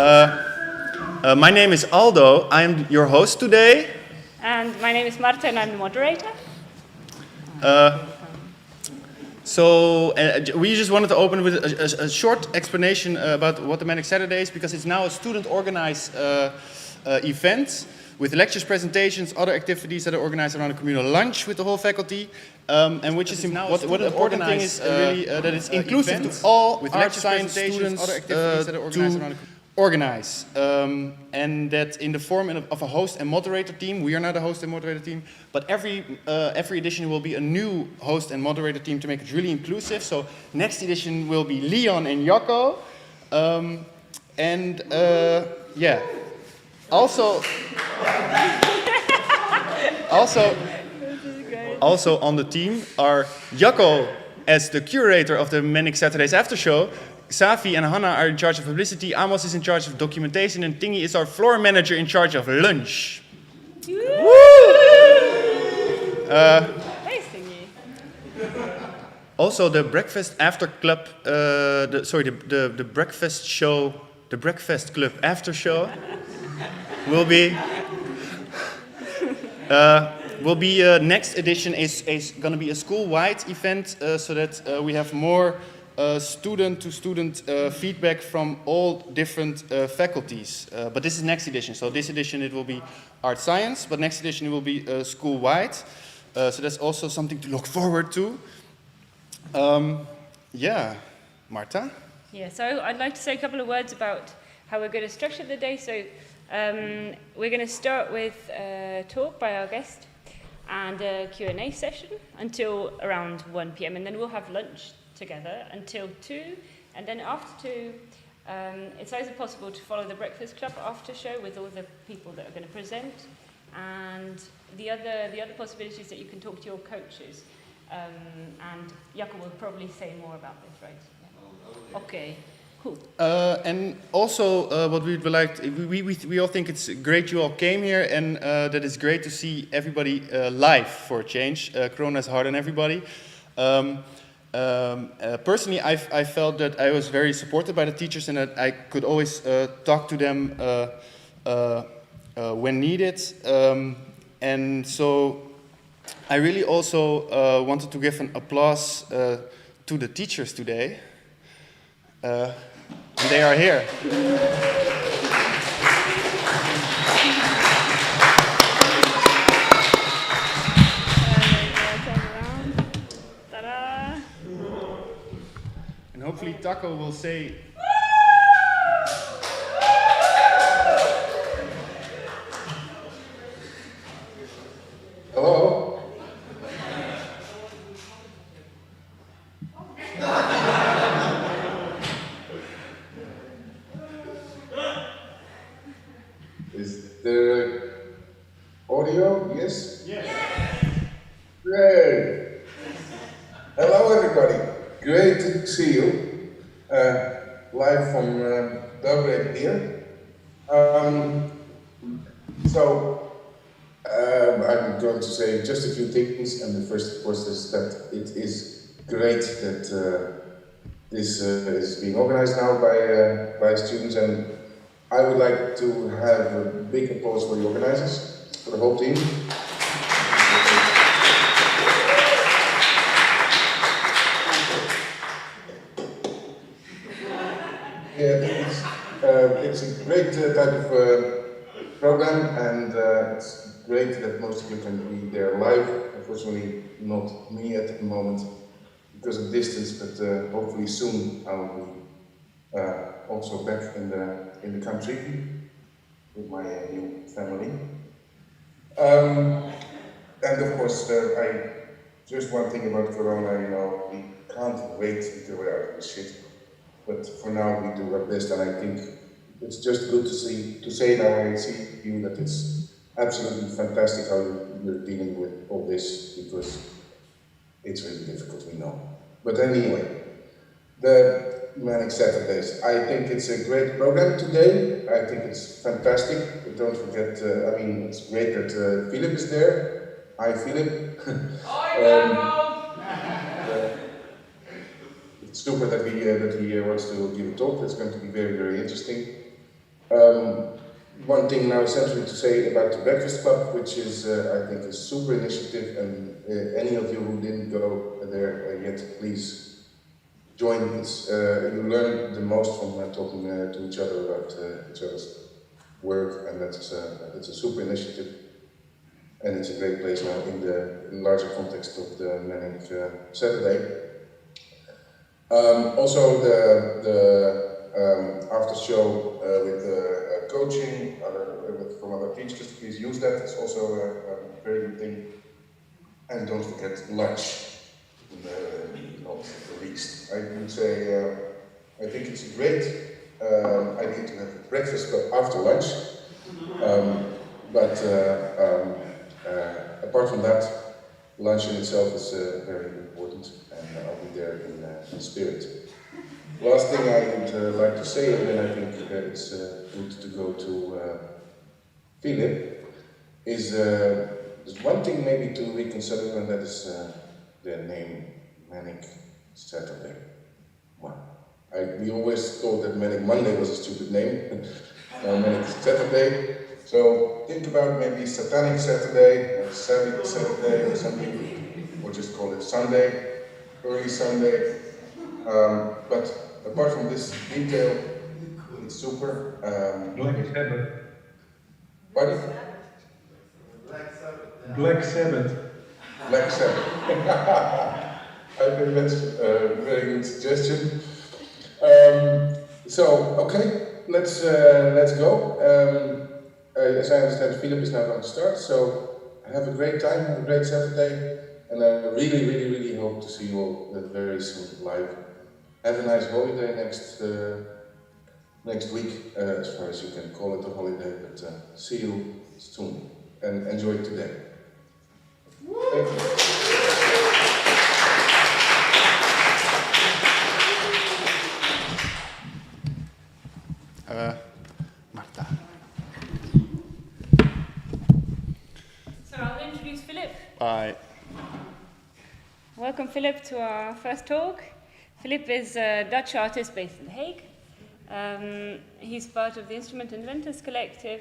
My name is Aldo. I'm your host today. And my name is Marta and I'm the moderator. We just wanted to open with a short explanation about what the Manic Saturdays, because it's now a student-organized event with lectures, presentations, other activities that are organized around a communal lunch with the whole faculty. And which is what the important thing is really that it's inclusive to all with art, science students, other activities that are organized around organize. And that in the form of a host and moderator team. We are not a host and moderator team, but every edition will be a new host and moderator team to make it really inclusive. So next edition will be Leon and Jacco. Yeah. Also on the team are Jacco as the curator of the Manic Saturdays after show. Safi and Hannah are in charge of publicity, Amos is in charge of documentation, and Tingy is our floor manager in charge of lunch. Woo! Thanks, Tingy. Also, the breakfast after club, the breakfast show, the breakfast club after show will be next edition is going to be a school-wide event, so that we have more student-to-student feedback from all different faculties. But this is next edition. So this edition it will be art science, but next edition it will be school-wide. So that's also something to look forward to. Yeah, Marta? Yeah, so I'd like to say a couple of words about how we're going to structure the day. So we're going to start with a talk by our guest and a Q&A session until around 1 p.m. and then we'll have lunch together until 2, and then after 2 it's either possible to follow the breakfast club after show with all the people that are going to present, and the other possibility is that you can talk to your coaches, and Jacco will probably say more about this, right? Yeah. Okay, cool. And also what we would like, we all think it's great you all came here, and that it's great to see everybody live for a change. Corona is hard on everybody. Personally, I felt that I was very supported by the teachers and that I could always talk to them when needed. And so I really also wanted to give an applause to the teachers today. And they are here. And hopefully Taco will say... Hello? Is there audio? Yes? Yes. Great. Hello everybody. Great to see you. Live from Dublin here. I'm going to say just a few things, and the first, of course, is that it is great that this is being organized now by students, and I would like to have a big applause for the organizers, for the whole team. Yeah, it's a great type of program, and it's great that most of you can be there live. Unfortunately, not me at the moment because of distance, but hopefully soon I'll be also back in the country with my new family. And of course, just one thing about Corona, we can't wait until we're out of this shit. But for now, we do our best, and I think it's just good to say now I see you that it's absolutely fantastic how you're dealing with all this, because it's really difficult, we know. But anyway, the Manic Saturdays. I think it's a great program today. I think it's fantastic. But don't forget, it's great that Philip is there. Hi, Philip. It's super that he wants to give a talk. That's going to be very, very interesting. One thing now essentially to say about the Breakfast Club, which is, I think, a super initiative, and any of you who didn't go there yet, please join. You learn the most from talking to each other about each other's work, and that's a super initiative, and it's a great place now in the larger context of the Manic Saturday. Also, the after show with coaching from other teachers, please use that. It's also a very good thing. And don't forget lunch, not the least. I would say, I think it's a great idea to have a breakfast club after lunch. But apart from that, lunch in itself is very important, and I'll be there in spirit. Last thing I would like to say, and then I think it's good to go to Philip, is there's one thing maybe to reconsider, and that is the name Manic Saturday. Wow. We always thought that Manic Monday was a stupid name, now Manic Saturday. So think about maybe Satanic Saturday, or Sabbath Saturday, or something, or just call it Sunday, early Sunday. But apart from this detail, it's super. Black Sabbath. Pardon? Black Sabbath. Black Sabbath. I think that's a very good suggestion. Okay, let's go. As I understand, Philip is now going to start. So have a great time, have a great Saturday, and I really, really, really hope to see you all very soon live. Have a nice holiday next week, as far as you can call it a holiday. But see you soon, and enjoy today. Thank you. Marta. So I'll introduce Philip. Bye. Welcome, Philip, to our first talk. Philip is a Dutch artist based in The Hague. He's part of the Instrument Inventors Collective,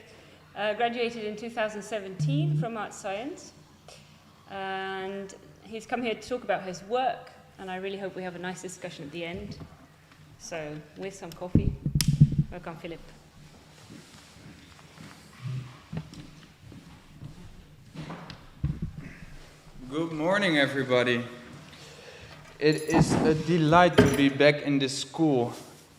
graduated in 2017 from Art Science. And he's come here to talk about his work, and I really hope we have a nice discussion at the end. So, with some coffee. Welcome, Philip. Good morning, everybody. It is a delight to be back in this school,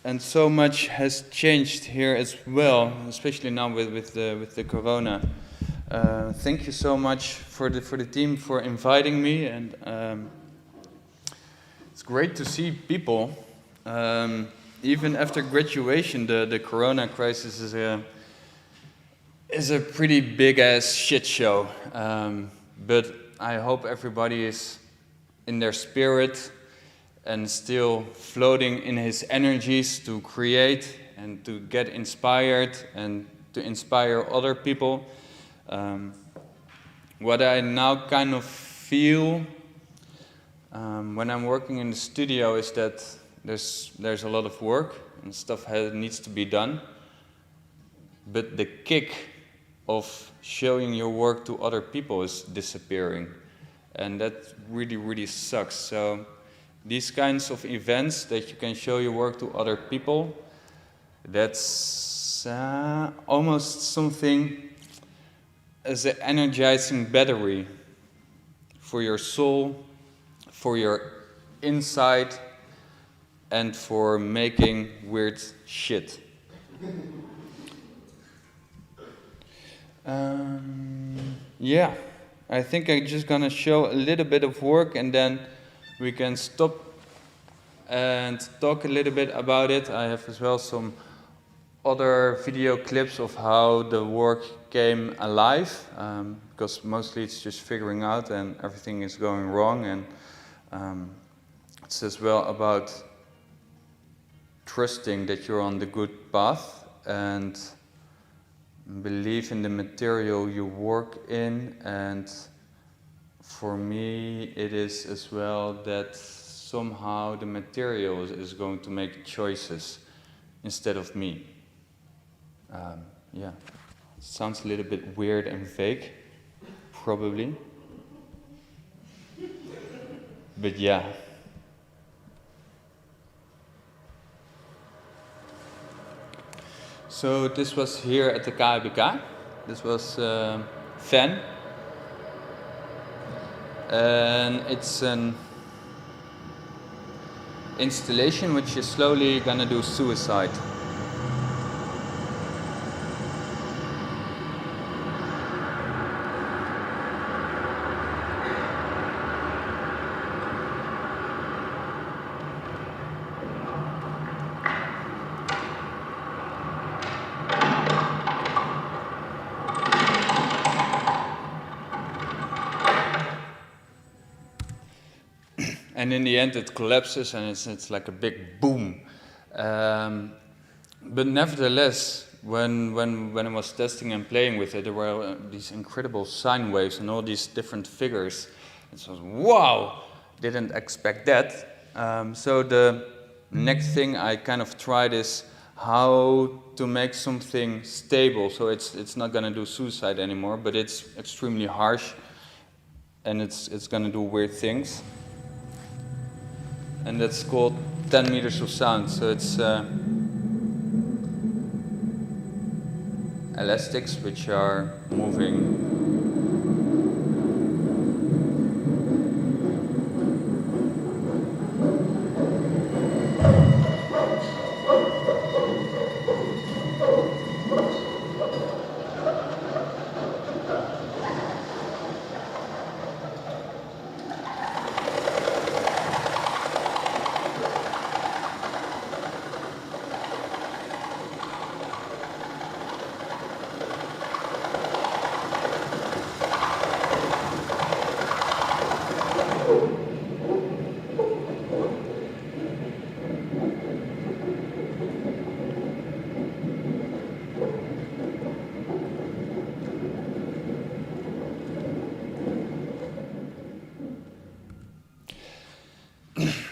and so much has changed here as well, especially now with the corona. Thank you so much for the team for inviting me, and it's great to see people. Even after graduation, the corona crisis is a pretty big ass shit show. But I hope everybody is in their spirit and still floating in his energies to create and to get inspired and to inspire other people. What I now kind of feel when I'm working in the studio is that there's a lot of work and stuff needs to be done, but the kick of showing your work to other people is disappearing, and that really, really sucks. So these kinds of events that you can show your work to other people, that's almost something as an energizing battery for your soul, for your insight, and for making weird shit. Yeah, I think I'm just gonna show a little bit of work, and then we can stop and talk a little bit about it. I have as well some other video clips of how the work came alive, because mostly it's just figuring out and everything is going wrong, and it's as well about trusting that you're on the good path and believe in the material you work in. And for me it is as well that somehow the material is going to make choices instead of me. Yeah, sounds a little bit weird and vague, probably. But yeah. So this was here at the KBK. This was Fan. And it's an installation which is slowly gonna do suicide. And in the end it collapses and it's like a big boom. But nevertheless, when I was testing and playing with it, there were these incredible sine waves and all these different figures. It was, wow, didn't expect that. So the next thing I kind of tried is how to make something stable. So it's not gonna do suicide anymore, but it's extremely harsh and it's gonna do weird things. And that's called 10 meters of sound. So it's elastics which are moving.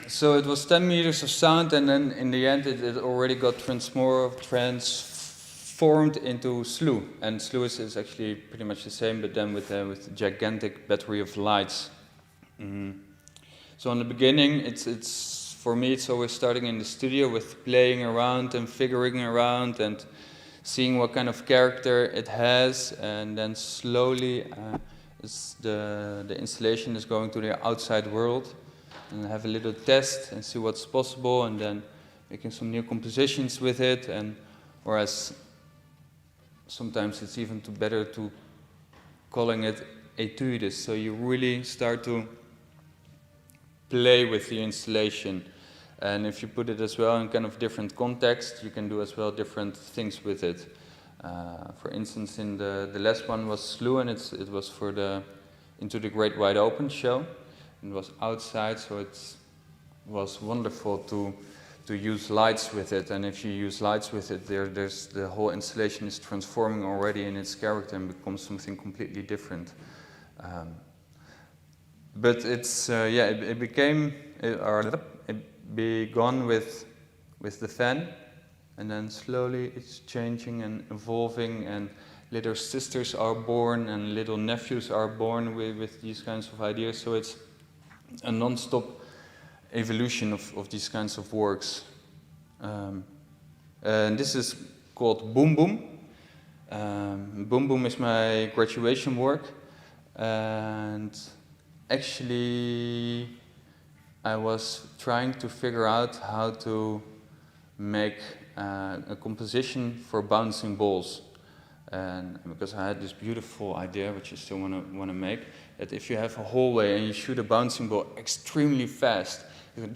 So it was 10 meters of sound, and then in the end it already got transformed into SLU. And SLU is actually pretty much the same, but then with a gigantic battery of lights. So in the beginning, it's for me it's always starting in the studio with playing around and figuring around and seeing what kind of character it has, and then slowly the installation is going to the outside world. And have a little test and see what's possible, and then making some new compositions with it. And whereas sometimes it's even better to calling it etudes, so you really start to play with the installation. And if you put it as well in kind of different context, you can do as well different things with it. For instance, in the last one was SLU, and it was for the Into the Great Wide Open show. It was outside, so it was wonderful to use lights with it. And if you use lights with it, there's the whole installation is transforming already in its character and becomes something completely different. But it's it began with the fan, and then slowly it's changing and evolving, and little sisters are born and little nephews are born with these kinds of ideas. So it's a non-stop evolution of these kinds of works. And this is called Boom Boom. Boom Boom is my graduation work, and actually I was trying to figure out how to make a composition for bouncing balls. And because I had this beautiful idea, which I still want to make, that if you have a hallway and you shoot a bouncing ball extremely fast, you go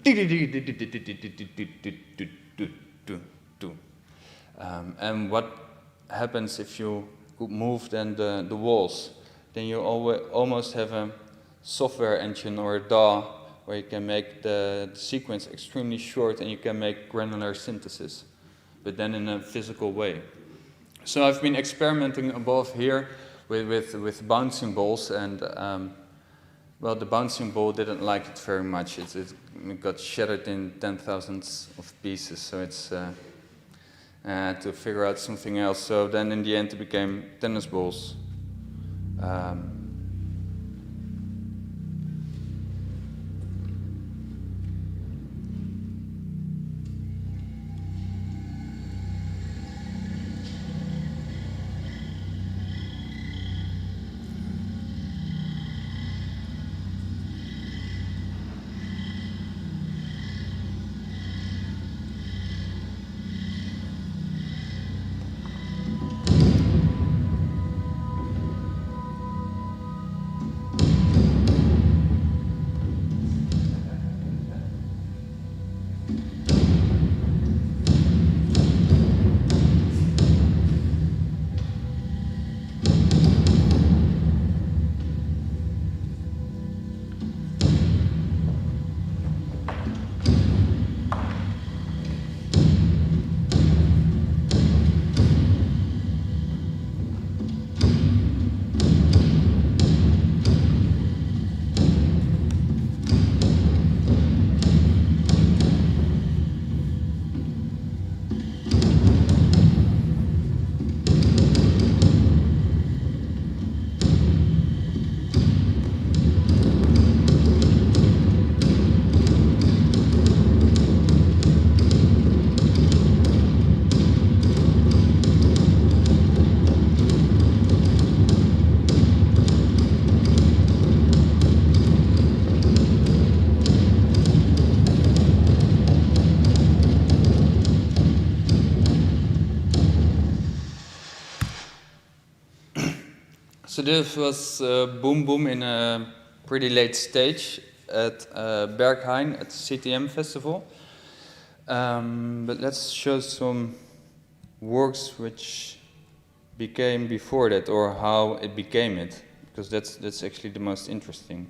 and what happens if you could move then the walls? Then you almost have a software engine or a DAW where you can make the sequence extremely short and you can make granular synthesis, but then in a physical way. So I've been experimenting above here with bouncing balls, and well, the bouncing ball didn't like it very much. It got shattered in 10,000s of pieces. So to figure out something else. So then in the end it became tennis balls. So this was Boom Boom in a pretty late stage at Berghain at the CTM festival. But let's show some works which became before that, or how it became it, because that's actually the most interesting.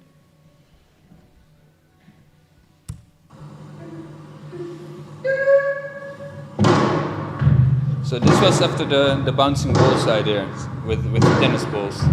So this was after the bouncing balls idea with the tennis balls.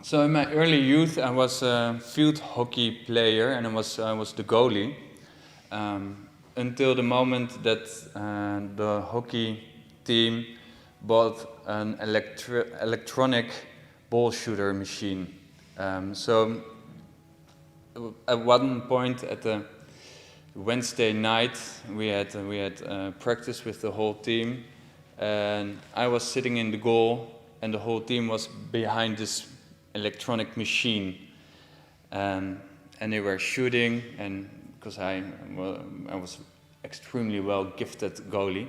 So in my early youth, I was a field hockey player, and I was the goalie until the moment that the hockey team bought an electronic ball shooter machine. So at one point at the Wednesday night, we had practice with the whole team, and I was sitting in the goal, and the whole team was behind this electronic machine, and they were shooting, and because I was extremely well gifted goalie,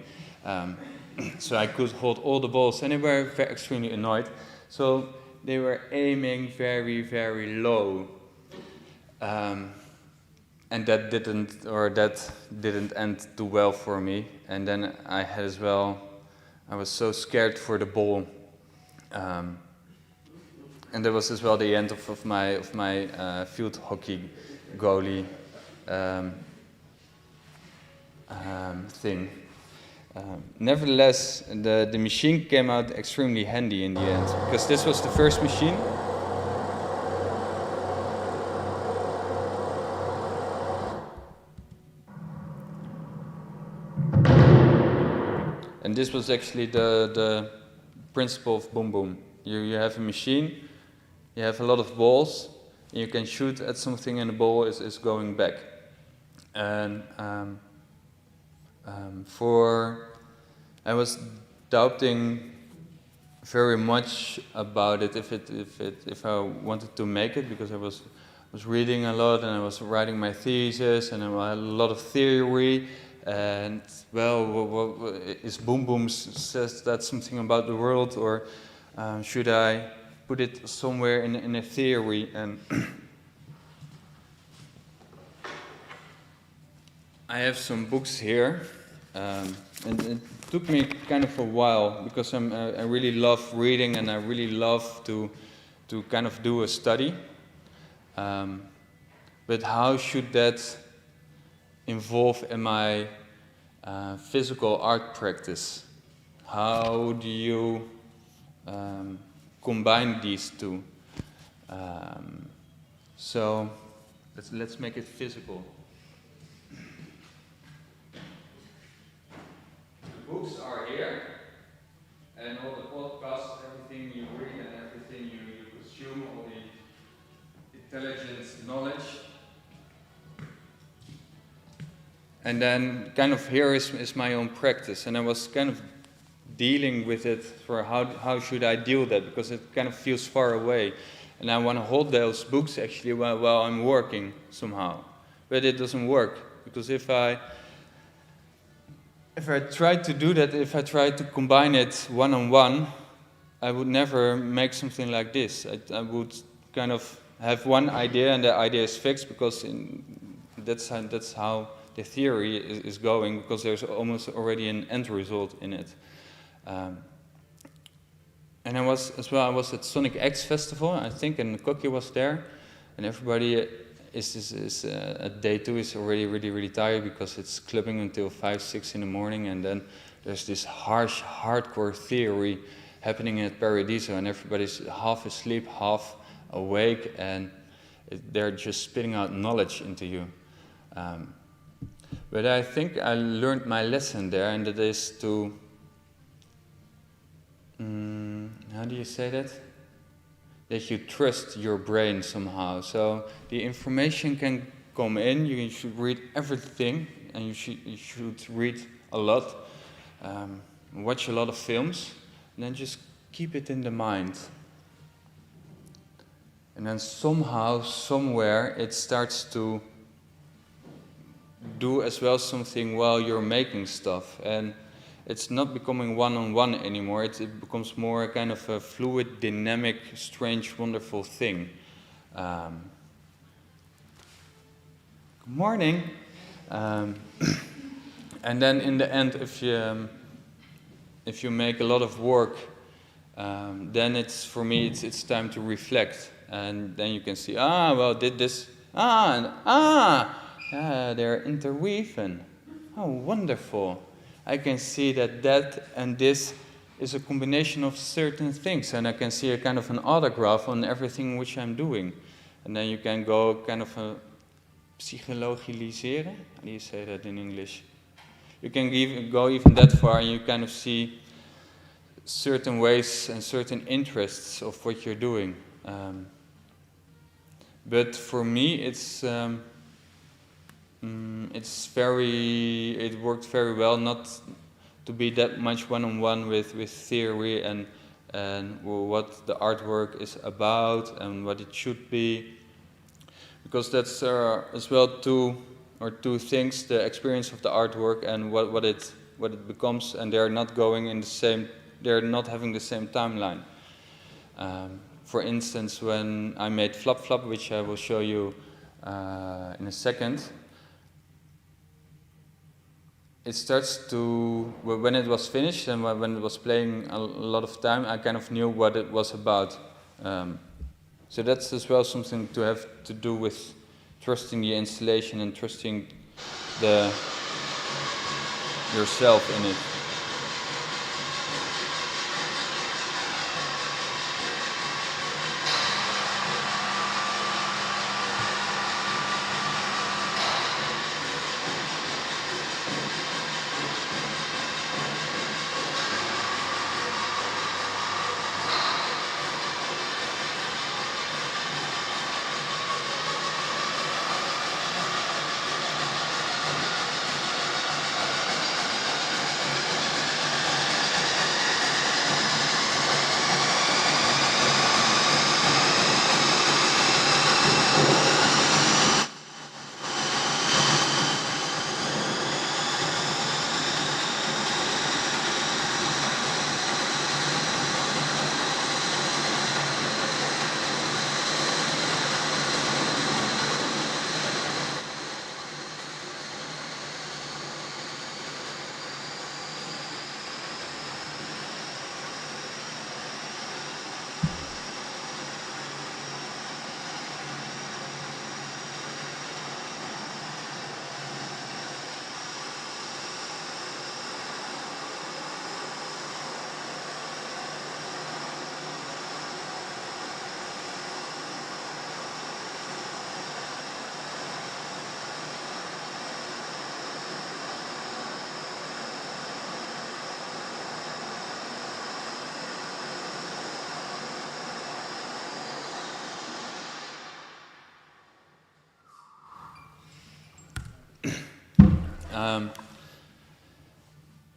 so I could hold all the balls, and they were extremely annoyed. So they were aiming very, very low, and that didn't end too well for me. And then I was so scared for the ball. And that was as well the end of my field hockey goalie thing. Nevertheless, the machine came out extremely handy in the end, because this was the first machine. And this was actually the principle of Boom Boom. You have a machine. You have a lot of balls, and you can shoot at something and the ball is going back. And I was doubting very much about it if I wanted to make it, because I was reading a lot, and I was writing my thesis, and I had a lot of theory. And well, is Boom Boom, says that something about the world, or should I put it somewhere in a theory? And I have some books here, and it took me kind of a while, because I really love reading, and I really love to kind of do a study. but how should that involve in my physical art practice? How do you combine these two? So let's make it physical. The books are here, and all the podcasts, everything you read and everything you consume, all the intelligence, knowledge. And then kind of here is my own practice, and I was kind of dealing with it for how should I deal with that, because it kind of feels far away. And I want to hold those books actually while I'm working somehow. But it doesn't work, because if I try to do that, if I try to combine it one-on-one, I would never make something like this. I would kind of have one idea, and the idea is fixed, because that's how the theory is going, because there's almost already an end result in it. And I was at Sonic X Festival, I think, and Kokkie was there, and everybody is at day 2 is already really tired, because it's clubbing until 5, 6 in the morning, and then there's this harsh, hardcore theory happening at Paradiso, and everybody's half asleep, half awake, and they're just spitting out knowledge into you. But I think I learned my lesson there, and that is to, how do you say that? That you trust your brain somehow. So the information can come in, you should read everything, and you should read a lot, watch a lot of films, and then just keep it in the mind. And then somehow, somewhere, it starts to do as well something while you're making stuff, and it's not becoming one-on-one anymore. It becomes more a kind of a fluid, dynamic, strange, wonderful thing. Good morning. And then in the end, if you make a lot of work, then for me it's time to reflect, and then you can see, did this, they're interweaving. Oh, wonderful. I can see that and this is a combination of certain things, and I can see a kind of an autograph on everything which I'm doing. And then you can go kind of psychologiseren. How do you say that in English? You can go even that far, and you kind of see certain ways and certain interests of what you're doing. But for me, it worked very well not to be that much one-on-one with theory and what the artwork is about and what it should be, because that's as well two things: the experience of the artwork and what it becomes, and they're not having the same timeline. For instance, when I made Flap Flap, which I will show you in a second, it starts to, when it was finished and when it was playing a lot of time, I kind of knew what it was about. So that's as well something to have to do with trusting the installation and trusting yourself in it.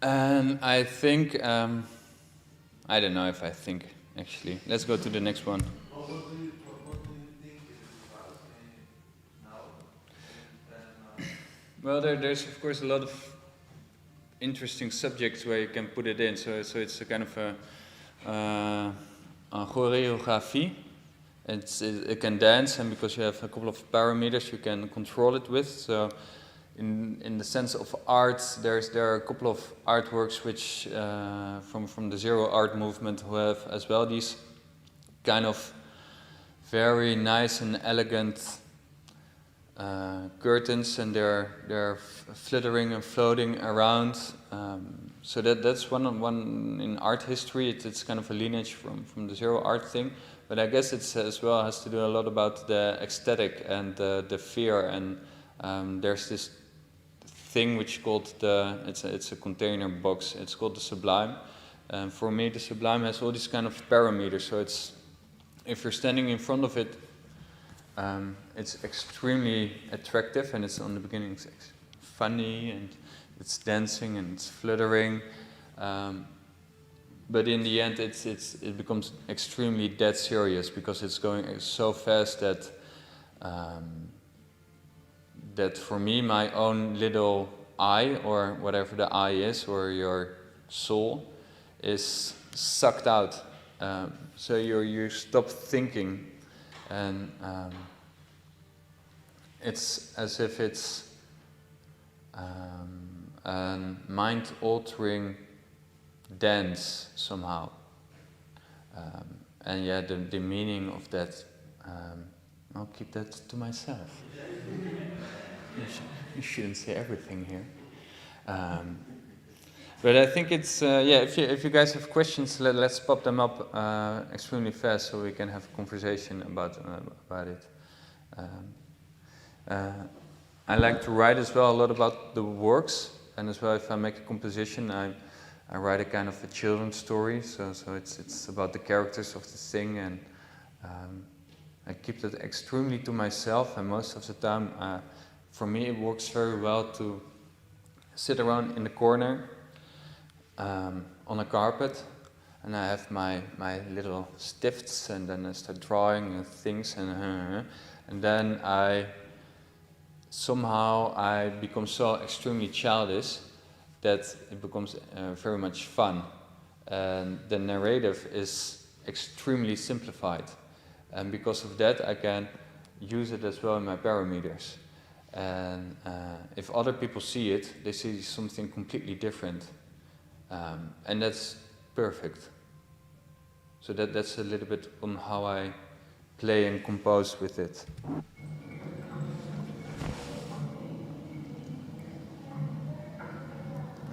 And I think, I don't know if I think, actually. Let's go to the next one. What do you think it is about now? Well, there's of course a lot of interesting subjects where you can put it in. So it's a kind of a choreography. It can dance, and because you have a couple of parameters, you can control it with. So, in the sense of art, there are a couple of artworks which from the Zero Art movement who have as well these kind of very nice and elegant curtains, and they're flittering and floating around. So that's one in art history. It's kind of a lineage from the Zero Art thing. But I guess it's as well has to do a lot about the aesthetic and the fear, and there's this thing which called it's a container box. It's called the sublime. And for me, the sublime has all these kind of parameters. So it's if you're standing in front of it, it's extremely attractive, and it's on the beginning it's funny, and it's dancing and it's fluttering. But in the end, it becomes extremely dead serious because it's going so fast that that for me, my own little I, or whatever the I is, or your soul, is sucked out. So you stop thinking, and it's as if it's a mind-altering dance somehow, and yeah, the meaning of that, I'll keep that to myself. You shouldn't say everything here, but I think it's yeah. If you guys have questions, let's pop them up extremely fast so we can have a conversation about it. I like to write as well a lot about the works, and as well if I make a composition, I write a kind of a children's story, so it's about the characters of the thing, and I keep that extremely to myself, and most of the time, for me it works very well to sit around in the corner on a carpet, and I have my little stifts, and then I start drawing things, and then somehow I become so extremely childish that it becomes very much fun, and the narrative is extremely simplified, and because of that I can use it as well in my parameters, and if other people see it, they see something completely different, and that's perfect. So that's a little bit on how I play and compose with it.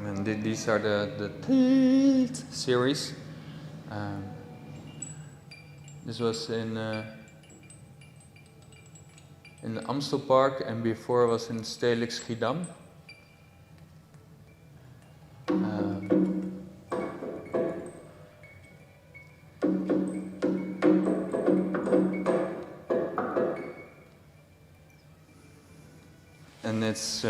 And these are the series. This was in the Amstel Park, and before was in Stedelijk Schiedam. And it's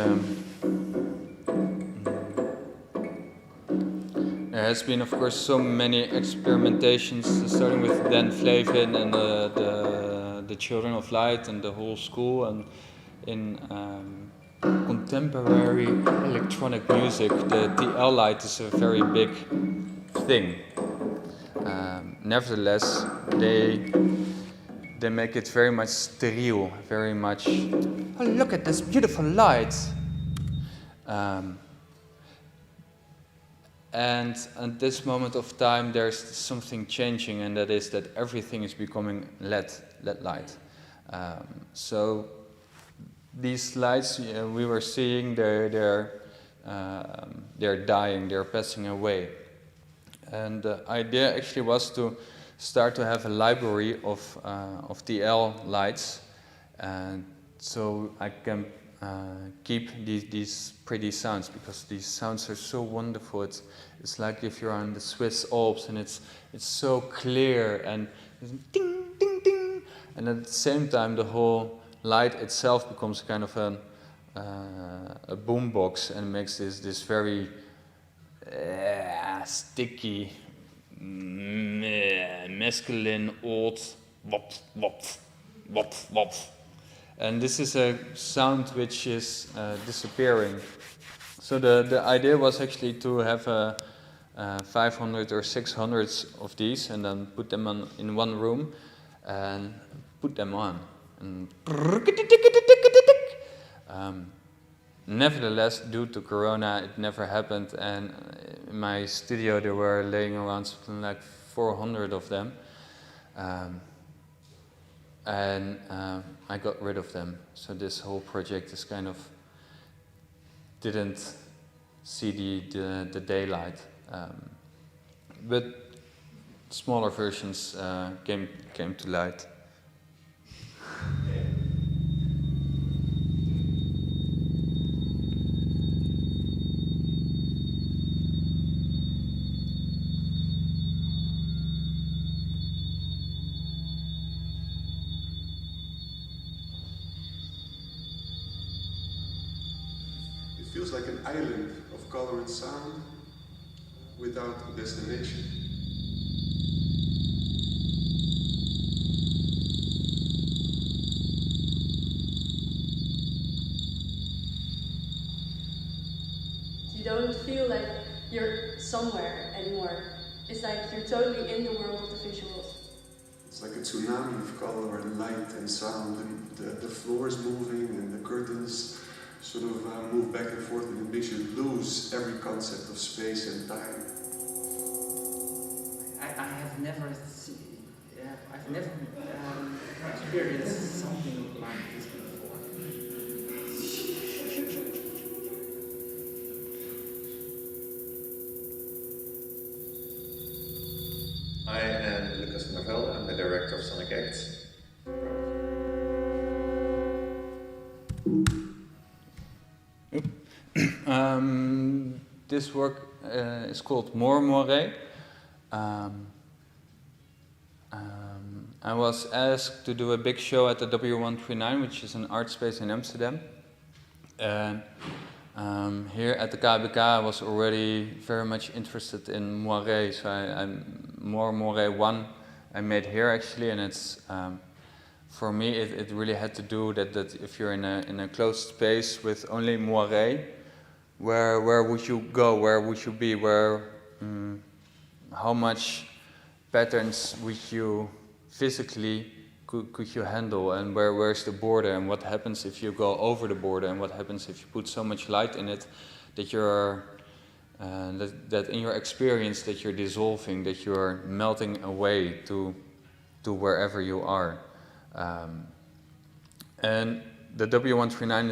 there has been, of course, so many experimentations, starting with Dan Flavin and the Children of Light and the whole school, and in contemporary electronic music, the TL light is a very big thing. Nevertheless, they make it very much sterile, very much, oh, look at this beautiful light. And at this moment of time, there's something changing, and that is that everything is becoming LED light. So these lights we were seeing, they're dying, they're passing away. And the idea actually was to start to have a library of TL lights, and so I can keep these pretty sounds, because these sounds are so wonderful. It's like if you're on the Swiss Alps, and it's so clear, and ding ding ding, and at the same time the whole light itself becomes kind of a boombox and makes this very sticky, masculine, old wop wop wop wop, and this is a sound which is disappearing. So the idea was actually to have 500 or 600 of these and then put them in one room and put them on. And nevertheless, due to Corona, it never happened, and in my studio there were laying around something like 400 of them, and I got rid of them. So this whole project is kind of didn't see the daylight, but smaller versions came to light. It feels like an island of color and sound without a destination. You don't feel like you're somewhere anymore. It's like you're totally in the world of the visuals. It's like a tsunami of color and light and sound, and the floor is moving and the curtains sort of move back and forth, and it makes you lose every concept of space and time. I have never experienced something like this before. I am Lucas van der Velde. I'm the director of Sonic Acts. This work is called More More. I was asked to do a big show at the W139, which is an art space in Amsterdam. And here at the KBK, I was already very much interested in Moiré, so More Moiré 1 I made here actually, and it's for me it really had to do that if you're in a closed space with only Moiré, where would you go? Where would you be? How much patterns would you physically could you handle, and where's the border, and what happens if you go over the border, and what happens if you put so much light in it that you're that in your experience that you're dissolving, that you're melting away to wherever you are. And the W139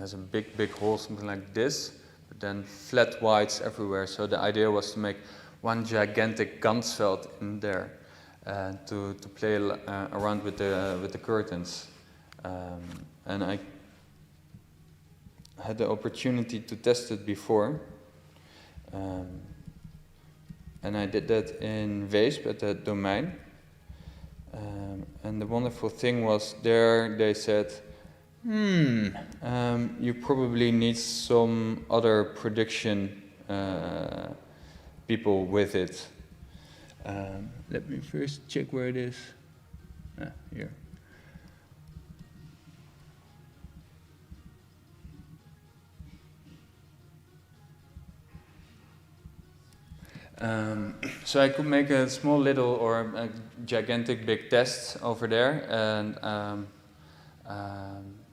has a big hole, something like this, but then flat whites everywhere. So the idea was to make one gigantic Ganzfeld in there, to play around with the curtains. And I had the opportunity to test it before. And I did that in Weesp at the Domein. And the wonderful thing was there they said, you probably need some other production people with it. Let me first check where it is. Here. So I could make a small little or a gigantic big test over there, and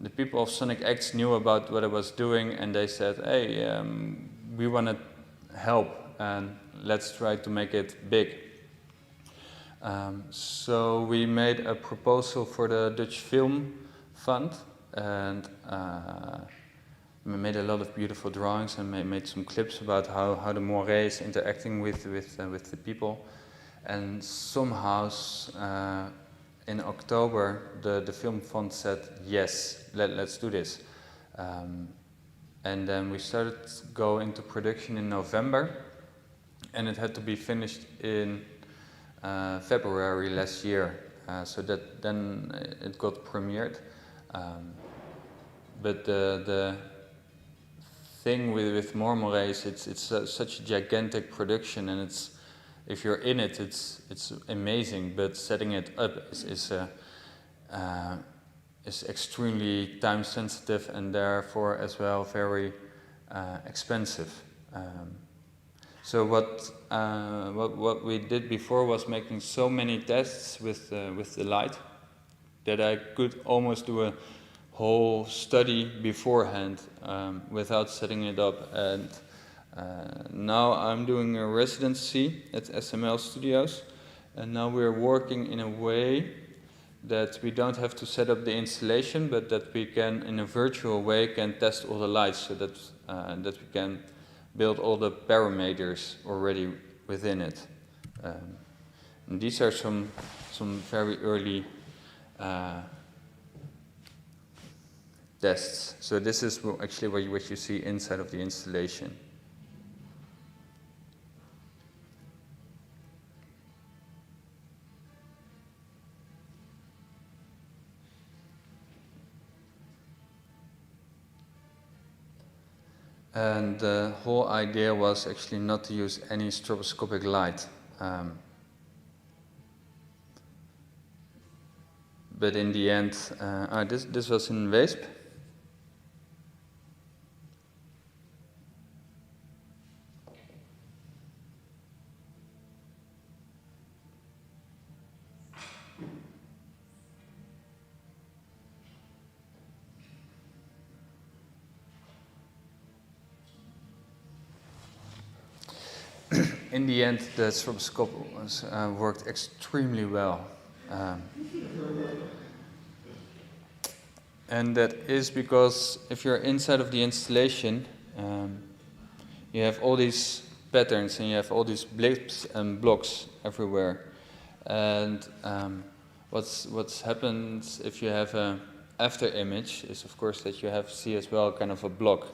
the people of Sonic Acts knew about what I was doing, and they said, hey, we want to help, and let's try to make it big. So we made a proposal for the Dutch Film Fund, and we made a lot of beautiful drawings and made some clips about how the Moiré is interacting with the people. And somehow in October the Film Fund said, yes, let's do this. And then we started to go into production in November, and it had to be finished in February last year. So that then it got premiered. but the thing with Marmarais, it's such a gigantic production, and if you're in it, it's amazing. But setting it up is extremely time sensitive and therefore as well very expensive. So what we did before was making so many tests with the light that I could almost do a whole study beforehand without setting it up. And now I'm doing a residency at SML Studios, and now we're working in a way that we don't have to set up the installation, but that we can, in a virtual way, can test all the lights, so that that we can build all the parameters already within it. And these are some very early tests. So this is actually what you see inside of the installation. And the whole idea was actually not to use any stroboscopic light. But in the end, this was in Weesp. In the end, the stroboscope worked extremely well. And that is because if you're inside of the installation, you have all these patterns and you have all these blips and blocks everywhere. And what's happened if you have a after image is, of course, that you see as well kind of a block.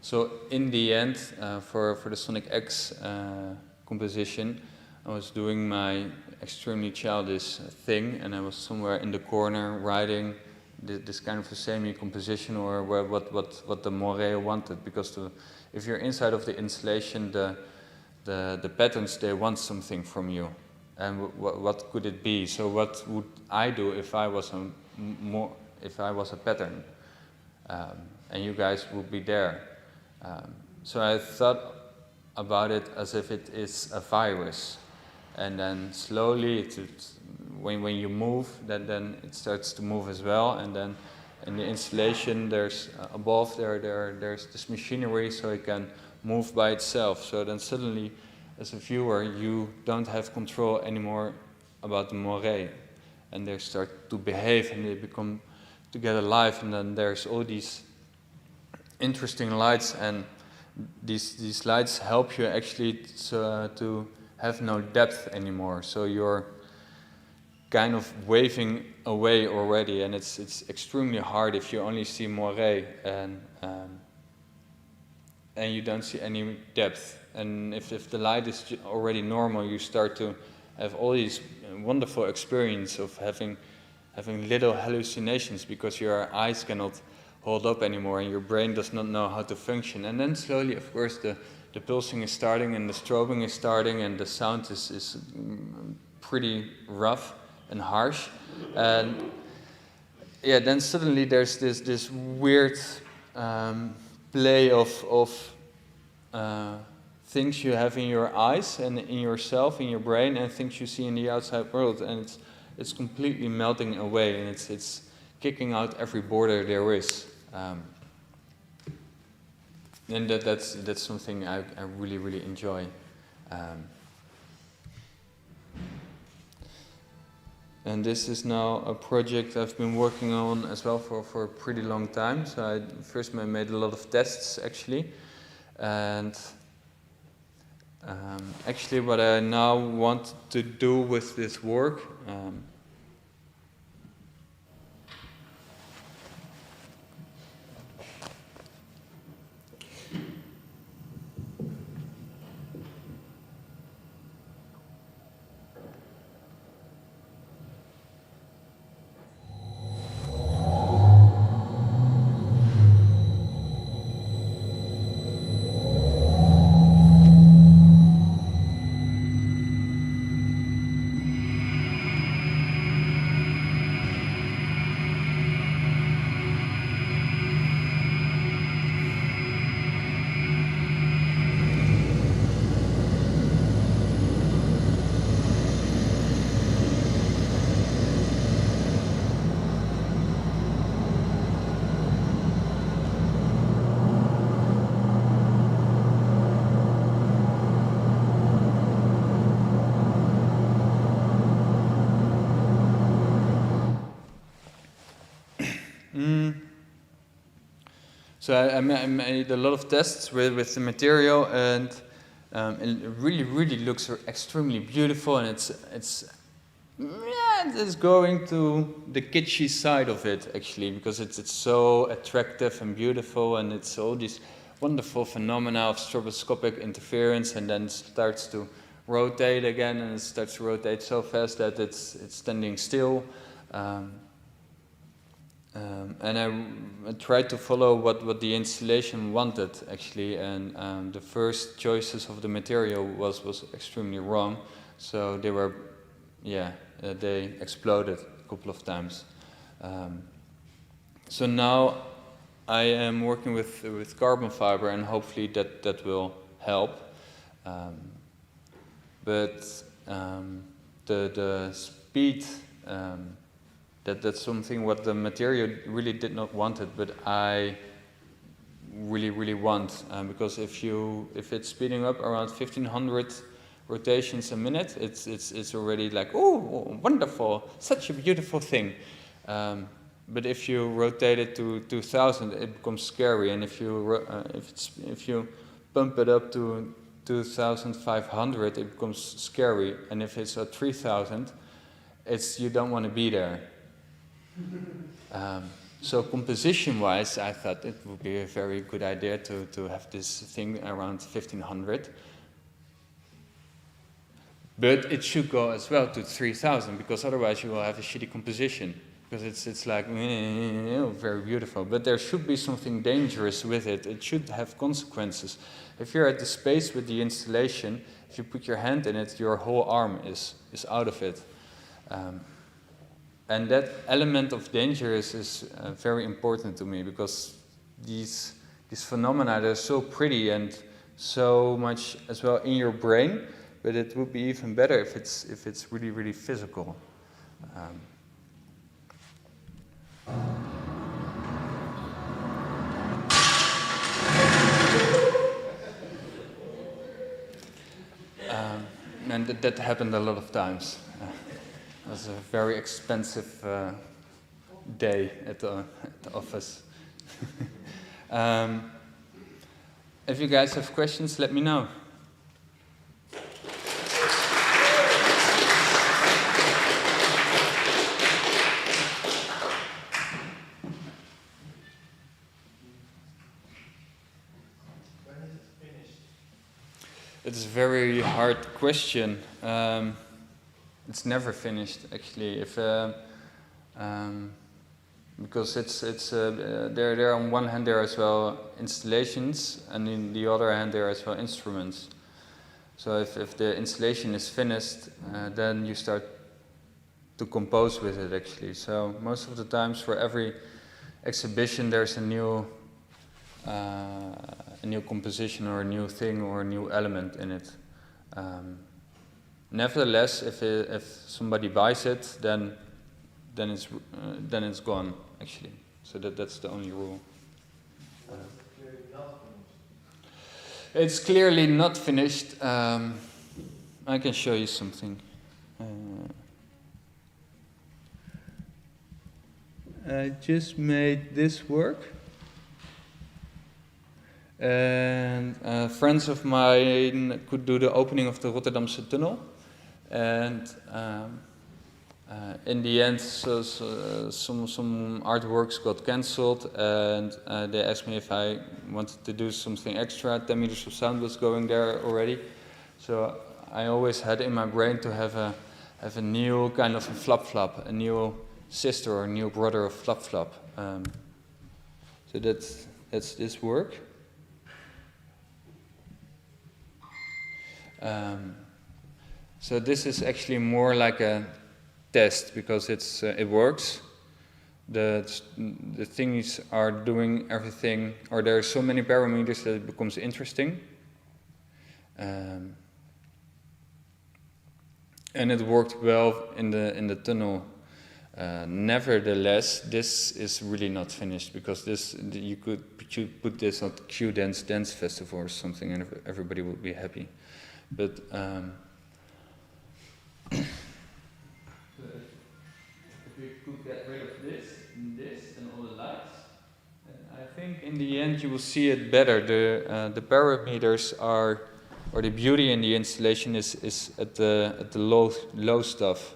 So in the end, for the Sonic X composition, I was doing my extremely childish thing, and I was somewhere in the corner writing this kind of a semi-composition, or what the Moiré wanted. Because if you're inside of the installation, the patterns, they want something from you, and what could it be? So what would I do if I was a pattern, and you guys would be there? So I thought about it as if it is a virus, and then slowly, when you move, then it starts to move as well. And then in the installation, there's above there's this machinery, so it can move by itself. So then suddenly, as a viewer, you don't have control anymore about the Moiré, and they start to behave and they become to get alive. And then there's all these interesting lights, and these lights help you actually to have no depth anymore. So you're kind of waving away already, and it's extremely hard if you only see Moiré and you don't see any depth. And if the light is already normal, you start to have all these wonderful experience of having little hallucinations, because your eyes cannot hold up anymore and your brain does not know how to function. And then slowly, of course, the pulsing is starting and the strobing is starting, and the sound is pretty rough and harsh. And yeah, then suddenly there's this weird play of things you have in your eyes and in yourself, in your brain, and things you see in the outside world, and it's completely melting away, and it's kicking out every border there is. And that's something I really enjoy. And this is now a project I've been working on as well for a pretty long time. So I first made a lot of tests actually, and actually what I now want to do with this work So I made a lot of tests with the material, and it really looks extremely beautiful, and it's going to the kitschy side of it, actually, because it's so attractive and beautiful, and it's all these wonderful phenomena of stroboscopic interference, and then starts to rotate again, and it starts to rotate so fast that it's standing still. And I tried to follow what the installation wanted, actually, and the first choices of the material was extremely wrong. So they were, they exploded a couple of times. So now I am working with carbon fiber, and hopefully that will help. But the speed. That's something what the material really did not want it, but I really want, because if it's speeding up around 1500 rotations a minute, it's already like, oh, wonderful, such a beautiful thing. But if you rotate it to 2000, it becomes scary, and if you pump it up to 2500, it becomes scary, and if it's at 3000, you don't want to be there. So composition-wise, I thought it would be a very good idea to have this thing around 1500. But it should go as well to 3000, because otherwise you will have a shitty composition. Because it's like, very beautiful. But there should be something dangerous with it. It should have consequences. If you're at the space with the installation, if you put your hand in it, your whole arm is out of it. And that element of danger is very important to me, because these phenomena, they're so pretty and so much as well in your brain, but it would be even better if it's really physical. And that happened a lot of times. It was a very expensive day at the office. If you guys have questions, let me know. It's a very hard question. It's never finished, actually. Because there on one hand there are as well installations, and in the other hand there are as well instruments. So if the installation is finished, then you start to compose with it, actually. So most of the times for every exhibition there's a new composition or a new thing or a new element in it. Nevertheless, if somebody buys it, then it's gone, actually. So that's the only rule. It's clearly not finished. I can show you something. I just made this work. And friends of mine could do the opening of the Rotterdamse tunnel. And in the end, some artworks got cancelled, and they asked me if I wanted to do something extra. 10 meters of sound was going there already. So I always had in my brain to have a new kind of a flap-flap, a new sister or a new brother of flap-flap. So that's this work. So this is actually more like a test, because it works. The things are doing everything, or there are so many parameters that it becomes interesting. And it worked well in the tunnel. Nevertheless, this is really not finished, because you could put this on Q Dance Festival or something, and everybody would be happy. But if we could get rid of this and all the lights, I think think in the end you will see it better. The parameters are, or the beauty in the installation is at the low stuff.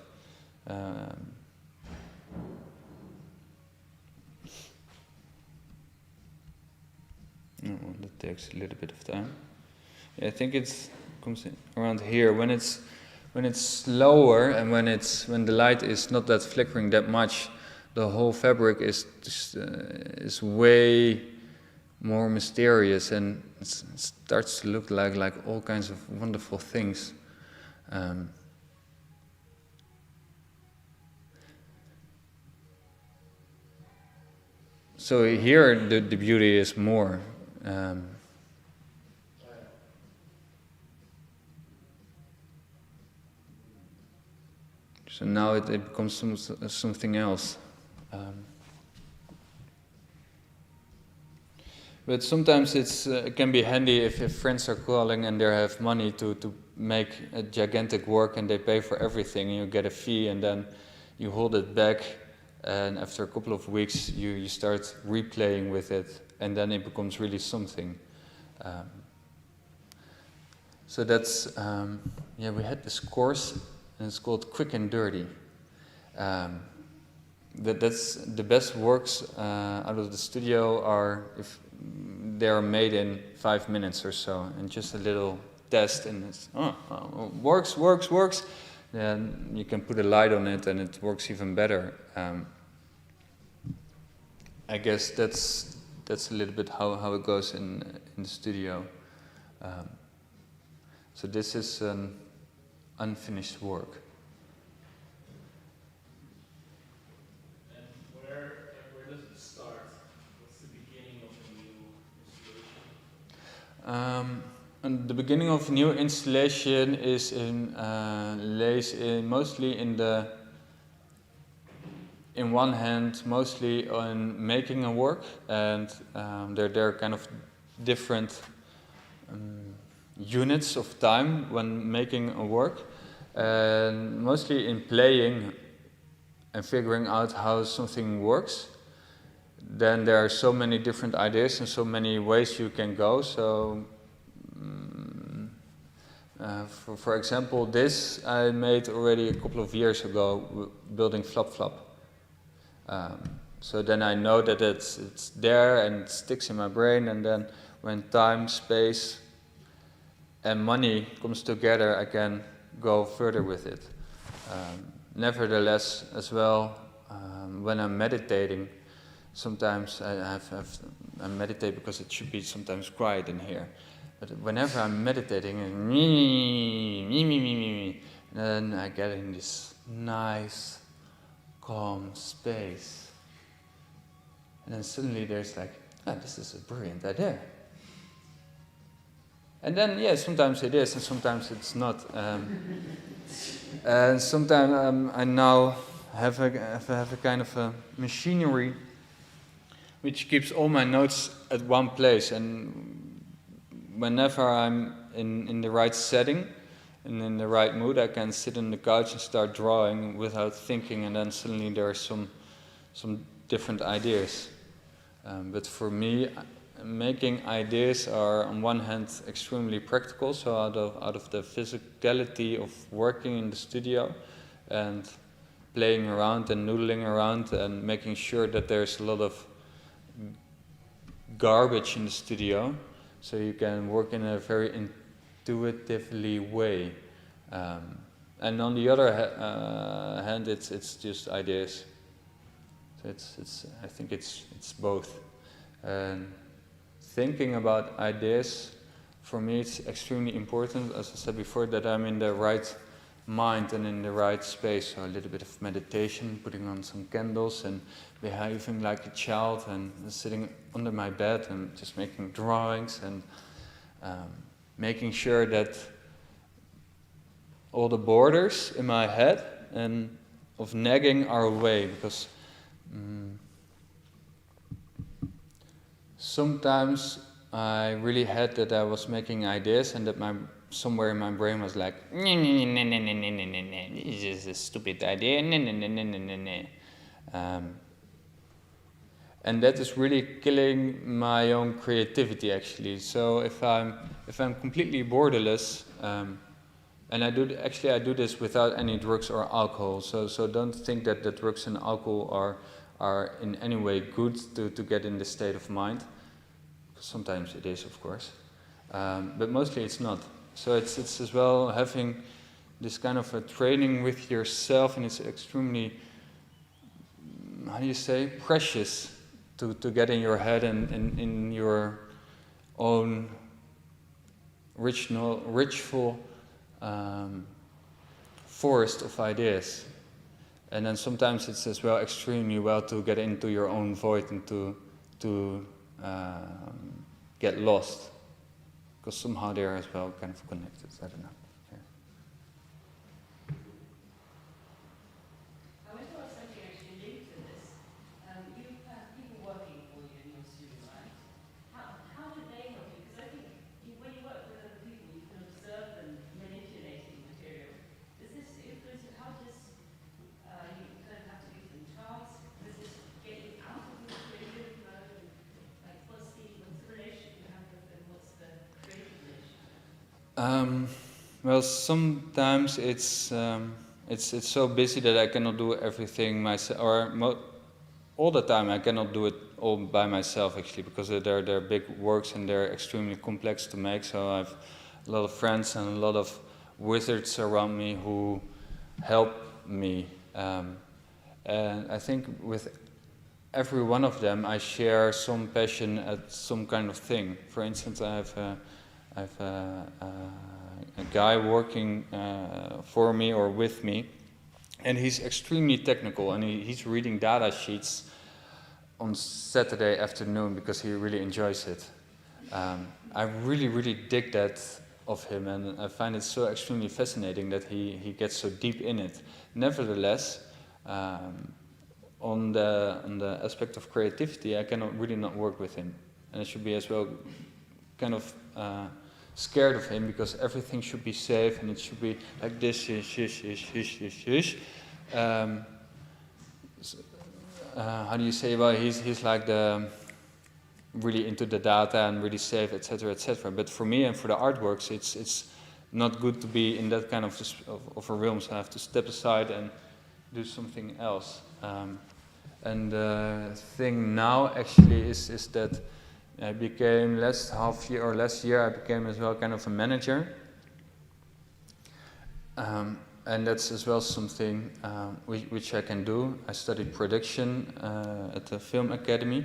That takes a little bit of time. Yeah, I think it comes in around here when it's lower and when the light is not that flickering that much. The whole fabric is way more mysterious, and it starts to look like all kinds of wonderful things. So here the beauty is more. So now it becomes something else. But sometimes it can be handy if friends are calling and they have money to make a gigantic work and they pay for everything, and you get a fee and then you hold it back, and after a couple of weeks you start replaying with it, and then it becomes really something. So that's, we had this course, and it's called Quick and Dirty. That's the best works out of the studio are if they are made in 5 minutes or so, and just a little test, and it's works. Then you can put a light on it, and it works even better. I guess that's a little bit how it goes in the studio. So this is an unfinished work. Where does it start? What's the beginning of a new installation? And the beginning of a new installation lays mostly in one hand, mostly on making a work, and there are kind of different units of time when making a work, and mostly in playing and figuring out how something works. Then there are so many different ideas and so many ways you can go. So, for example, this I made already a couple of years ago, building Flop Flop. So then I know that it's there and it sticks in my brain, and then when time, space, and money comes together, I can go further with it. Nevertheless, as well, when I'm meditating, sometimes I meditate because it should be sometimes quiet in here. But whenever I'm meditating, and then I get in this nice, calm space. And then suddenly there's like, this is a brilliant idea. And then, sometimes it is, and sometimes it's not. And sometimes I now have a kind of a machinery which keeps all my notes at one place. And whenever I'm in the right setting and in the right mood, I can sit on the couch and start drawing without thinking, and then suddenly there are some different ideas. But for me, making ideas are on one hand extremely practical, so out of the physicality of working in the studio and playing around and noodling around and making sure that there's a lot of garbage in the studio, so you can work in a very intuitively way. And on the other hand, it's just ideas. So I think it's both. And thinking about ideas, for me, it's extremely important, as I said before, that I'm in the right mind and in the right space. So a little bit of meditation, putting on some candles and behaving like a child, and sitting under my bed and just making drawings and making sure that all the borders in my head and of nagging are away, because sometimes I really had that I was making ideas and that somewhere in my brain was like, this is a stupid idea, and that is really killing my own creativity actually. So if I'm completely borderless, and I do this without any drugs or alcohol. So don't think that the drugs and alcohol are in any way good to get in this state of mind. Sometimes it is, of course, but mostly it's not. So it's as well having this kind of a training with yourself, and it's extremely, how do you say, precious to get in your head and in your own richful forest of ideas. And then sometimes it's as well extremely well to get into your own void and to get lost, because somehow they are as well kind of connected. I don't know. I went to ask something actually linked to this. You have people working for you in your studio, right? How do they help you? Because I think when you work with other people, you can observe them manipulating material. Does this influence you? How does you kind of have to do some tasks? Does this get you out of the creative mode? Like, what's the relationship you have with them? What's the creative relationship? Well, sometimes it's so busy that I cannot do everything myself, or all the time I cannot do it all by myself actually, because they're big works and they're extremely complex to make. So I have a lot of friends and a lot of wizards around me who help me, and I think with every one of them I share some passion at some kind of thing. For instance, I have a guy working for me or with me, and he's extremely technical, and he's reading data sheets on Saturday afternoon because he really enjoys it. I really dig that of him, and I find it so extremely fascinating that he gets so deep in it. Nevertheless, on the aspect of creativity, I cannot really not work with him, and I should be as well kind of scared of him, because everything should be safe and it should be like this, how do you say? Well, he's like the really into the data and really safe, etc., etc. But for me and for the artworks, it's not good to be in that kind of a realm. So I have to step aside and do something else. And the thing now actually is that I became last year I became as well kind of a manager, and that's as well something which I can do. I studied production at the film academy,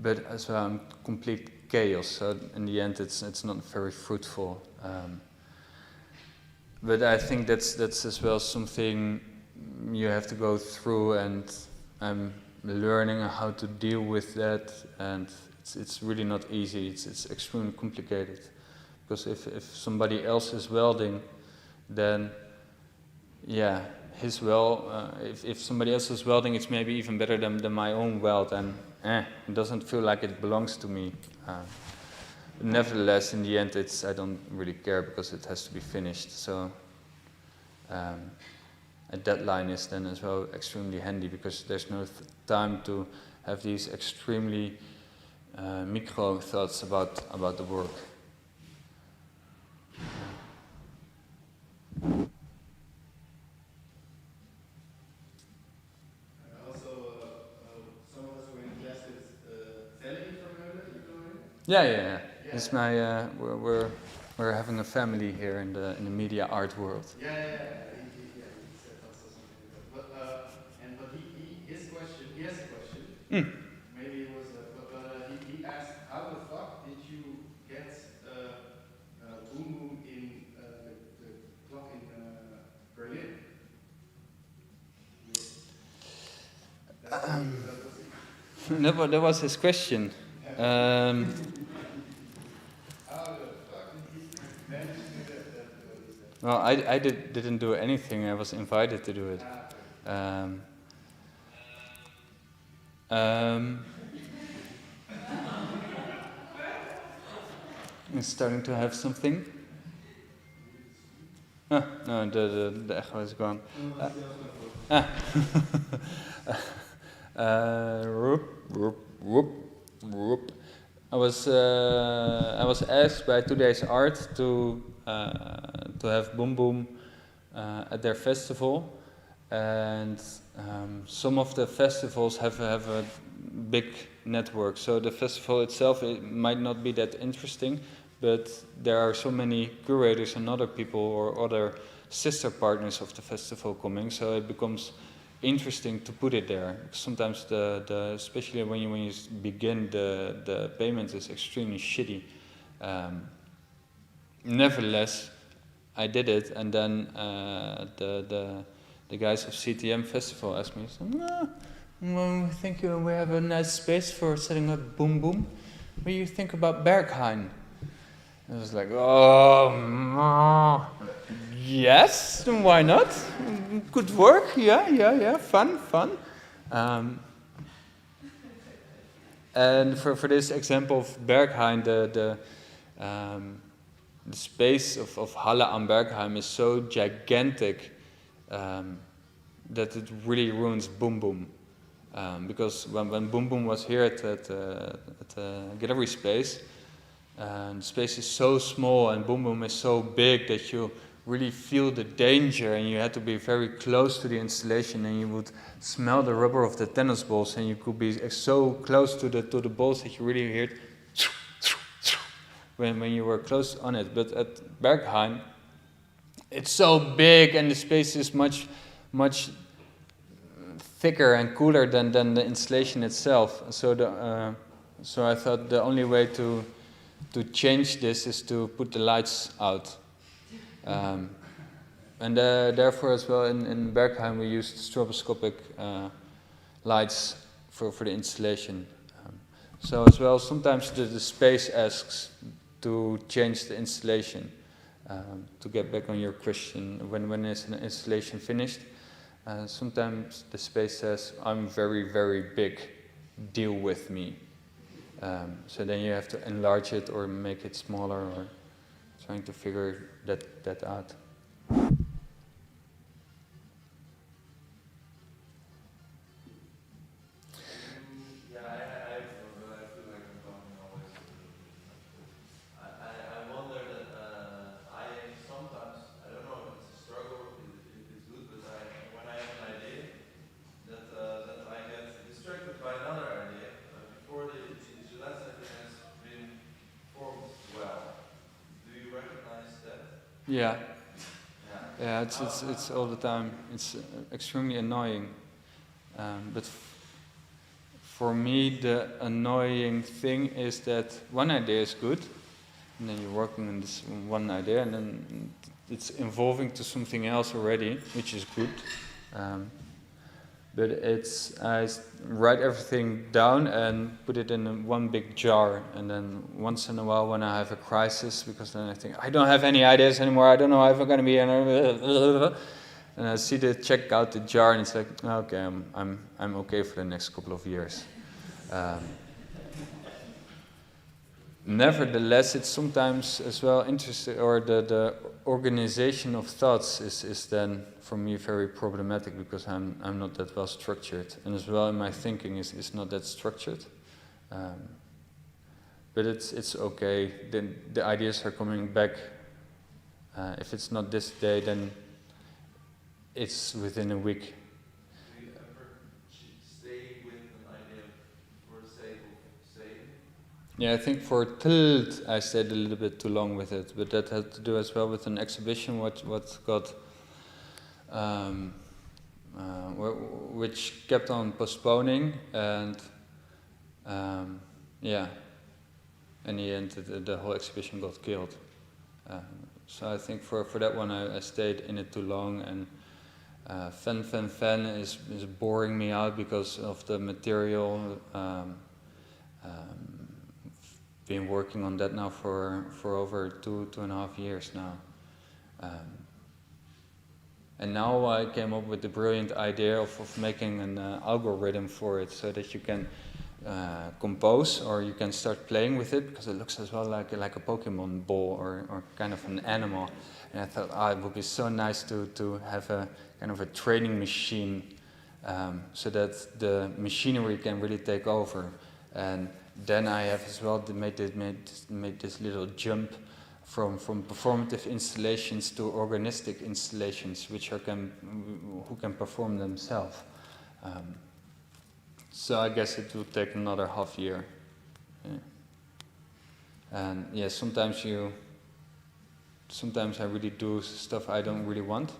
but as well I'm complete chaos. So in the end, it's not very fruitful. But I think that's as well something you have to go through, and I'm learning how to deal with that, and it's really not easy. It's extremely complicated, because if somebody else is welding, then yeah, if somebody else is welding, it's maybe even better than my own weld, and it doesn't feel like it belongs to me. Nevertheless, in the end, I don't really care, because it has to be finished. So a deadline is then as well extremely handy, because there's no time to have these extremely micro thoughts about the work. Some of us were in class with Vermeulen, you know him? Yeah. It's my we're having a family here in the media art world. Yeah. He said also something like that. But he has a question. Maybe it was, he asked, how the fuck did you get Boom Boom in the clock in Berlin? That was his question. How the fuck did he manage to do that? Well, I didn't do anything. I was invited to do it. It's starting to have something. No, the echo is gone. whoop, whoop, whoop. I was asked by Today's Art to have Boom Boom at their festival, and some of the festivals have a big network. So the festival itself, it might not be that interesting, but there are so many curators and other people or other sister partners of the festival coming, so it becomes interesting to put it there. Sometimes especially when you begin, the payment is extremely shitty. Nevertheless, I did it, and then the guys of CTM Festival asked me, well, we think we have a nice space for setting up Boom Boom. What do you think about Berghain? I was like, oh, yes, why not? Good work, yeah, fun. And for this example of Berghain, the space of Halle am Bergheim is so gigantic that it really ruins Boom Boom. Because when Boom Boom was here at Gallery Space, the space is so small and Boom Boom is so big that you really feel the danger, and you had to be very close to the installation, and you would smell the rubber of the tennis balls, and you could be so close to the balls that you really hear it when you were close on it. But at Berghain, it's so big, and the space is much thicker and cooler than the installation itself. So so I thought the only way to change this is to put the lights out. And therefore as well in Berghain we used stroboscopic lights for the installation. So as well sometimes the space asks to change the installation. To get back on your question, when is an installation finished? Sometimes the space says, I'm very, very big, deal with me. So then you have to enlarge it or make it smaller, or trying to figure that out. Yeah, it's all the time. It's extremely annoying. But for me, the annoying thing is that one idea is good, and then you're working on this one idea, and then it's evolving to something else already, which is good. But I write everything down and put it in one big jar, and then once in a while when I have a crisis, because then I think I don't have any ideas anymore, I don't know if I'm going to be and I see the check out the jar, and it's like, okay, I'm okay for the next couple of years. Nevertheless, it's sometimes as well interesting, or the organization of thoughts is then for me very problematic, because I'm not that well structured, and as well in my thinking is not that structured. But it's okay. Then the ideas are coming back. If it's not this day, then it's within a week. Do you ever stay with an idea for the sake of saying? Yeah, I think for Tilt I stayed a little bit too long with it, but that had to do as well with an exhibition what got which kept on postponing, and in the end the whole exhibition got killed. So I think for that one I stayed in it too long, and Fan is boring me out because of the material. Been working on that now for over 2.5 years now. And now I came up with the brilliant idea of making an algorithm for it, so that you can compose, or you can start playing with it, because it looks as well like a Pokemon ball or kind of an animal. And I thought, it would be so nice to have a kind of a training machine so that the machinery can really take over. And then I have as well made this little jump from performative installations to organistic installations, who can perform themselves. So I guess it will take another half year. Yeah. And yeah, sometimes I really do stuff I don't really want,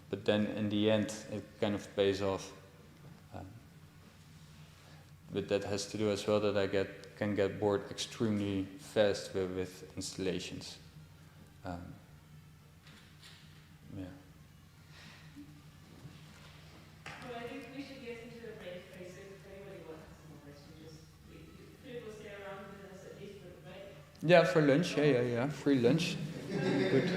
but then in the end it kind of pays off. But that has to do as well that I can get bored extremely fast with installations. Yeah. Well, I think we should get into the break phase. If anybody wants some questions, just people stay around with us at least for the break. Yeah, for lunch. Yeah. Free lunch. Good.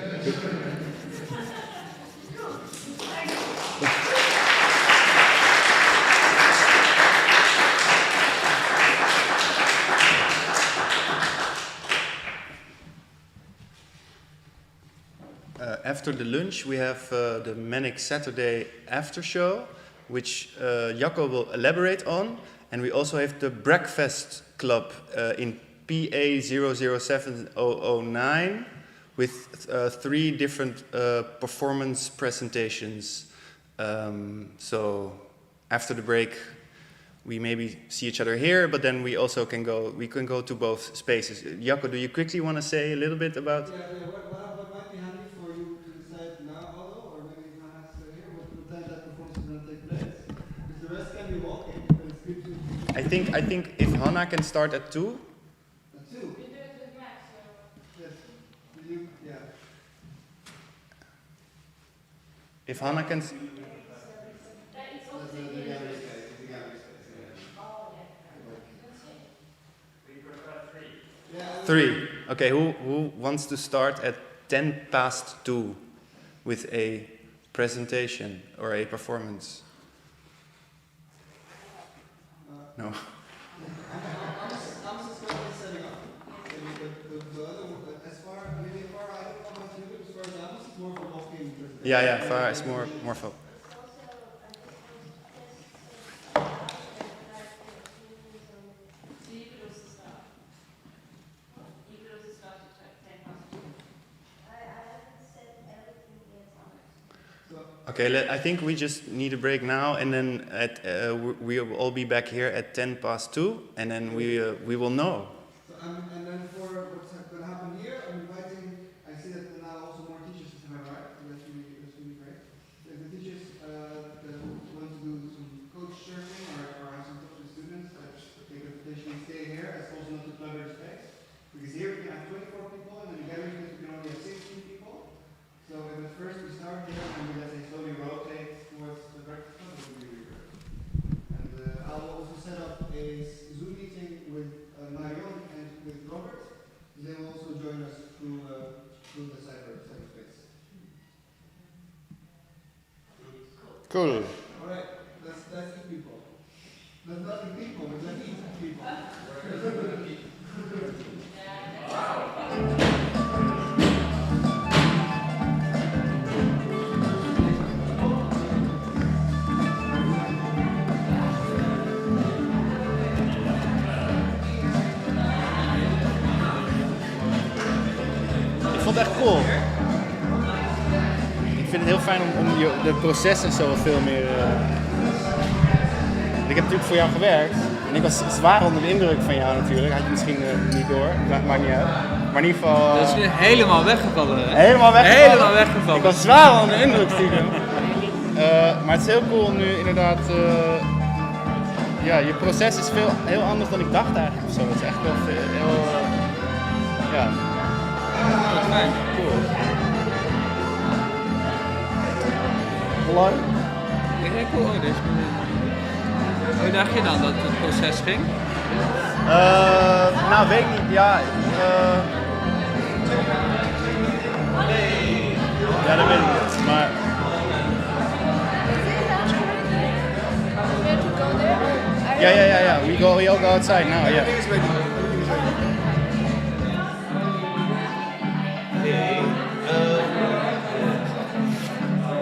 After the lunch, we have the Manic Saturday after show, which Jacco will elaborate on. And we also have the Breakfast Club in PA 007009 with 3 different performance presentations. So after the break, we maybe see each other here, but then we also can go to both spaces. Jacco, do you quickly want to say a little bit about? What might be handy for you to decide now, Aldo, or maybe Hannah has to here, what time that performance is going to take place? Because the rest can be walking, but it's good to... I think if Hannah can start at 2. At 2? You do it with Max, so... Yes. Yeah. If Hannah can... Three. Okay, who wants to start at 2:10 with a presentation or a performance? No. Yeah, Farah is more for. Okay, I think we just need a break now, and then we will all be back here at 2:10, and then we will know. So, and then for what's going to happen here, I'm inviting. I see that now also more teachers to have arrived. So that's really great. If the teachers that want to do some coach surfing or have some talk with students, they could potentially stay here. As also not to clutter the space, because here we can have 24 people, and in the gathering space we can only have 16 people. So at first we start here, and we slowly rotate towards the breakfast club, that will be really good. And I'll also set up a Zoom meeting with Marion and with Robert. They will also join us through the cyberspace. Cool. All right, that's the people. That's not the people, but let's eat people. Ik vond het echt cool. Ik vind het heel fijn om de processen zo veel meer... Ik heb natuurlijk voor jou gewerkt. En ik was zwaar onder de indruk van jou natuurlijk. Had je misschien niet door, maakt niet uit. Maar in ieder geval... Dat is nu helemaal weggevallen, hè? Helemaal weggevallen. Helemaal weggevallen. Ik was zwaar onder de indruk, stiekem. Maar het is heel cool om nu inderdaad... ja, je proces is heel anders dan ik dacht eigenlijk. Ofzo. Het is echt wel heel... ja. Wat fijn. Cool. Lang? Ik denk cool, hoe dacht je dan dat het proces ging? Nou, weet ik niet. Ja, ja, dat weet ik niet. Maar... Yeah. We all go outside now, yeah.